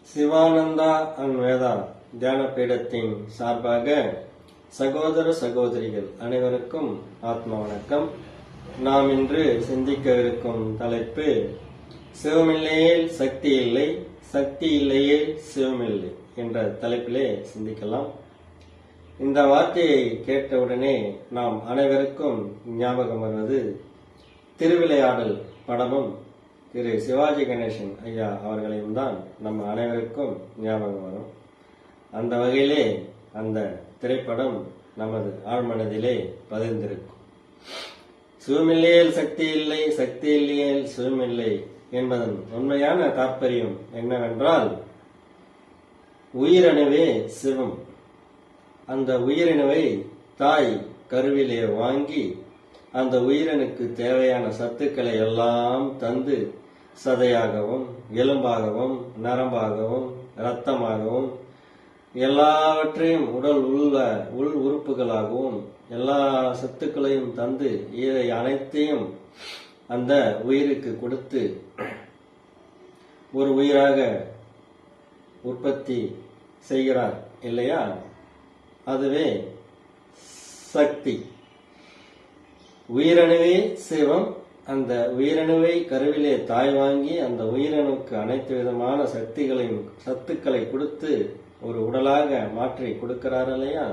Sivananda and Veda தியான பீடத்தின் சார்பாக சகோதர சகோதரிகள் அனைவருக்கும் ஆத்ம வணக்கம். நாம் இன்று சிந்திக்க இருக்கும் தலைப்பு சிவமில்லையே சக்தி இல்லை, சக்தி இல்லையே சிவமில்லை என்ற தலைப்பிலே சிந்திக்கலாம். இந்த வார்த்தையை கேட்டவுடனே நாம் அனைவருக்கும் ஞாபகம் வருவது திருவிளையாடல் படமும் திரு சிவாஜி கணேசன் ஐயா அவர்களையும் தான் நம்ம அனைவருக்கும் ஞாபகம் வரும். அந்த வகையிலே அந்த திரைப்படம் நமது ஆழ்மனதிலே பதிந்திருக்கும். சிவமில்லையேல் சக்தி இல்லை, சக்தி இல்லையேல் சிவமில்லை என்பதன் உண்மையான தாற்பயம் என்னவென்றால், உயிரணுவே சிவம். அந்த உயிரணுவை தாய் கருவிலே வாங்கி அந்த உயிரணுக்கு தேவையான சத்துக்களை எல்லாம் தந்து சதையாகவும் எலும்பாகவும் நரம்பாகவும் இரத்தமாகவும் எல்லாவற்றையும் உள் உறுப்புகளாகவும் எல்லா சத்துக்களையும் தந்து இதை அனைத்தையும் அந்த உயிருக்கு கொடுத்து ஒரு உயிராக உற்பத்தி செய்கிறார் இல்லையா? அதுவே சக்தி. உயிரணுவே சிவம். அந்த உயிரணுவை கருவிலே தாய் வாங்கி அந்த உயிரணுக்கு அனைத்து விதமான சத்துக்களை கொடுத்து ஒரு உடலாக மாற்றி கொடுக்கிறார் இல்லையா?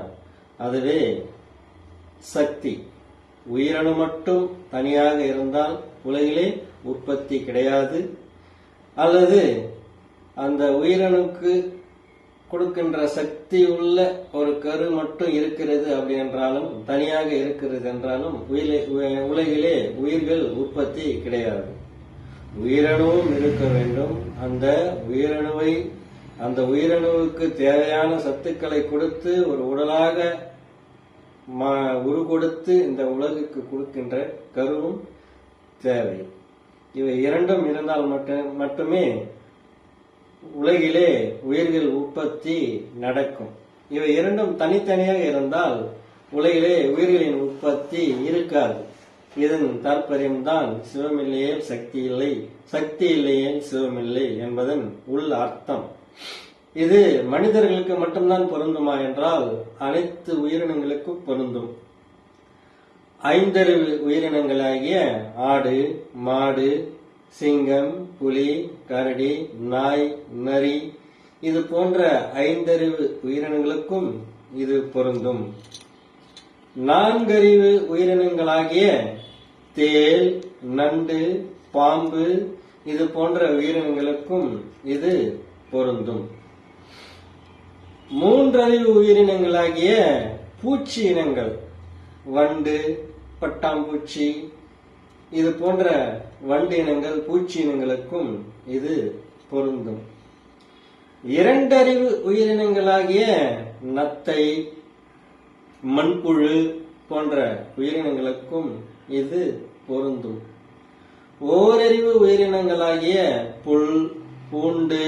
அதுவே சக்தி. உயிரணு மட்டும் தனியாக இருந்தால் உலகிலே உற்பத்தி கிடையாது. அல்லது அந்த உயிரணுக்கு கொடுக்கின்ற சக்தி உள்ள ஒரு கரு மட்டும் இருக்கிறது அப்படி என்றாலும், தனியாக இருக்கிறது என்றாலும் உலகிலே உயிர்கள் உற்பத்தி கிடையாது. உயிரணுவும் இருக்க வேண்டும். அந்த உயிரணுவுக்கு தேவையான சத்துக்களை கொடுத்து ஒரு உடலாக கொடுத்து இந்த உலகுக்கு கொடுக்கின்ற கருவும் தேவை. இவை இரண்டும் இருந்தால் மட்டுமே உலகிலே உயிர்கள் உற்பத்தி நடக்கும். இவை இரண்டும் தனித்தனியாக இருந்தால் உலகிலே உயிர்களின் உற்பத்தி இருக்காது. இதன் தாற்பயம்தான் சிவமில்லையே சக்தி இல்லை, சக்தி இல்லையே சிவமில்லை என்பதன் உள் அர்த்தம். இது மனிதர்களுக்கு மட்டும்தான் பொருந்துமா என்றால் அனைத்து உயிரினங்களுக்கும் பொருந்தும். ஐந்தறிவு உயிரினங்களாகிய ஆடு, மாடு, சிங்கம், புலி, கரடி, நாய், நரி இது போன்ற ஐந்தறிவு உயிரினங்களுக்கும் இது பொருந்தும். நான்கறிவு உயிரினங்களாகிய தேல், நண்டு, பாம்பு இது போன்ற உயிரினங்களுக்கும் இது பொருந்தும். மூன்றறிவு உயிரினங்களாகிய பூச்சி இனங்கள், வண்டு, பட்டாம்பூச்சி இது போன்ற வண்டு இனங்கள், பூச்சி இனங்களுக்கும் இது பொருந்தும். இரண்டறிவு உயிரினங்களாகிய நத்தை, மண்புழு போன்ற உயிரினங்களுக்கும் இது பொருந்தும். ஓரறிவு உயிரினங்களாகிய புல், பூண்டு,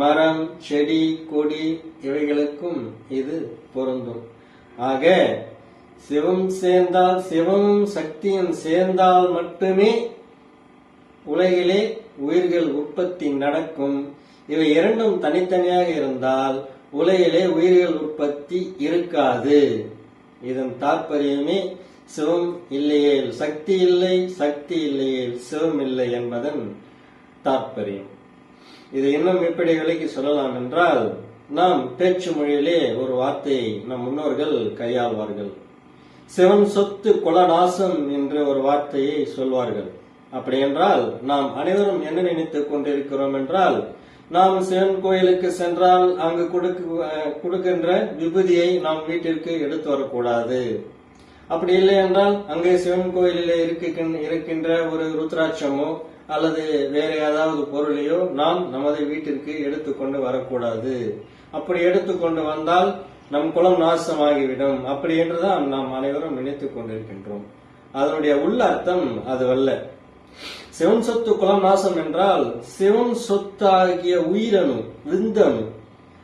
மரம், செடி, கொடி இவைகளுக்கும் இது பொருந்தும். ஆக சிவம் சேர்ந்தால், சிவமும் சக்தியும் சேர்ந்தால் மட்டுமே உலகிலே உயிர்கள் உற்பத்தி நடக்கும். இவை இரண்டும் தனித்தனியாக இருந்தால் உலகிலே உயிர்கள் உற்பத்தி இருக்காது. இதன் தாற்பயமே சிவம் இல்லையே சக்தி இல்லை, சக்தி இல்லையே சிவம் இல்லை என்பதன் தாற்பயம். இது இன்னும் எப்படி விலைக்கு சொல்லலாம் என்றால், நாம் பேச்சு மொழியிலே ஒரு வார்த்தையை நம் முன்னோர்கள் கையாள்வார்கள். சிவன் சொத்து குலநாசம் என்று ஒரு வார்த்தையை சொல்வார்கள். அப்படி என்றால் நாம் அனைவரும் என்ன நினைத்துக் கொண்டிருக்கிறோம் என்றால், நாம் சிவன் கோயிலுக்கு சென்றால் அங்கு கொடுக்கின்ற விபூதியை நாம் வீட்டிற்கு எடுத்து வரக்கூடாது. அப்படி இல்லை என்றால் அங்கே சிவன் கோயிலிலே இருக்கின்ற ஒரு ருத்ராட்சமோ அல்லது வேற ஏதாவது பொருளையோ நாம் நமது வீட்டிற்கு எடுத்துக்கொண்டு வரக்கூடாது. அப்படி எடுத்துக்கொண்டு வந்தால் நம் குலம் நாசமாகிவிடும். அப்படி என்றுதான் நாம் அனைவரும் நினைத்துக் கொண்டிருக்கின்றோம். அதனுடைய உள்ள அர்த்தம் அதுவல்ல. சிவன் சொத்து குலம் நாசம் என்றால் சிவன் சொத்தாகிய உயிரணு, விந்தணு,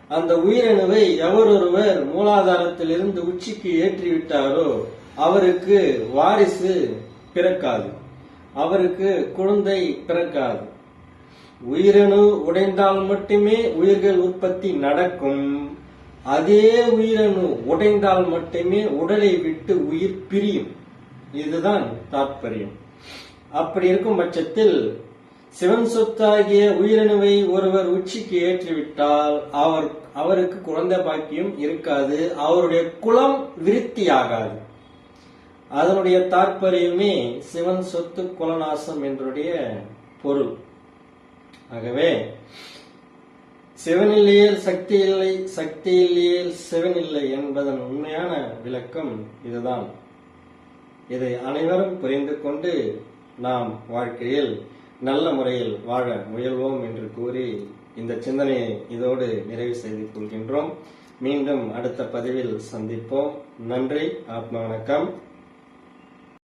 அந்த உயிரணுவை எவரொருவர் மூலாதாரத்திலிருந்து உச்சிக்கு ஏற்றிவிட்டாரோ அவருக்கு வாரிசு பிறக்காது, அவருக்கு குழந்தை பிறக்காது. உயிரணு உடைந்தால் மட்டுமே உயிர்கள் உற்பத்தி நடக்கும். அதே உயிரணு உடைந்தால் மட்டுமே உடலை விட்டு உயிர் பிரியும். இதுதான் தாற்பயம். அப்படி இருக்கும் பட்சத்தில் சிவன் சொத்தாகிய உயிரணுவை ஒருவர் உச்சிக்கு ஏற்றிவிட்டால் அவருக்கு குழந்தை பாக்கியம் இருக்காது, அவருடைய குலம் விருத்தியாகாது. அதனுடைய தாற்பயமே சிவன் சொத்து குலநாசம் என்றுடைய பொருள். ஆகவே சிவனில்லையேல் சக்தி இல்லை, சக்தி இல்லையேல் சிவன் இல்லை என்பதன் உண்மையான விளக்கம் இதுதான். இதை அனைவரும் புரிந்து கொண்டு நாம் வாழ்க்கையில் நல்ல முறையில் வாழ முயல்வோம் என்று கூறி இந்த சிந்தனையை இதோடு நிறைவு செய்து கொள்கின்றோம். மீண்டும் அடுத்த பதிவில் சந்திப்போம். நன்றி. ஆத்ம வணக்கம்.